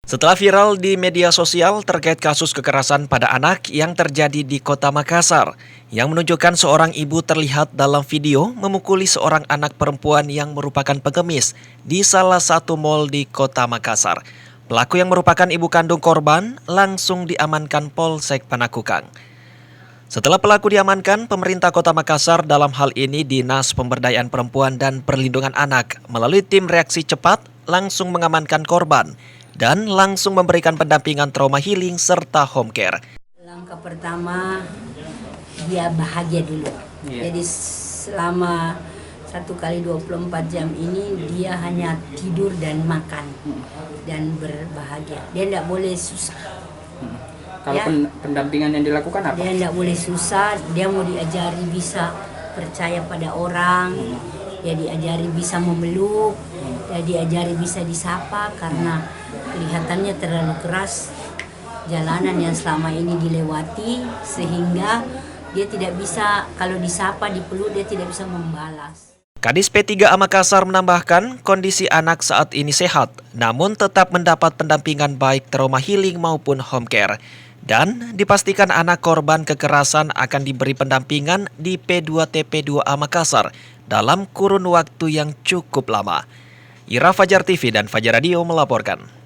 Setelah viral di media sosial terkait kasus kekerasan pada anak yang terjadi di Kota Makassar, yang menunjukkan seorang ibu terlihat dalam video memukuli seorang anak perempuan yang merupakan pengemis di salah satu mal di Kota Makassar. Pelaku yang merupakan ibu kandung korban langsung diamankan Polsek Panakukang. Setelah pelaku diamankan, pemerintah Kota Makassar dalam hal ini Dinas Pemberdayaan Perempuan dan Perlindungan Anak melalui tim reaksi cepat langsung mengamankan korban dan langsung memberikan pendampingan trauma healing serta home care. Langkah pertama, dia bahagia dulu. Jadi selama 1x24 jam ini dia hanya tidur dan makan dan berbahagia. Dia tidak boleh susah. Kalau pendampingan yang dilakukan apa? Dia tidak boleh susah, dia mau diajari bisa percaya pada orang, dia diajari bisa memeluk, dia diajari bisa disapa karena kelihatannya terlalu keras jalanan yang selama ini dilewati sehingga dia tidak bisa, kalau disapa, dipeluk, dia tidak bisa membalas. Kadis P3A Makassar menambahkan kondisi anak saat ini sehat, namun tetap mendapat pendampingan baik trauma healing maupun home care. Dan dipastikan anak korban kekerasan akan diberi pendampingan di P2TP2A Makassar dalam kurun waktu yang cukup lama. Ira Fajar TV dan Fajar Radio melaporkan.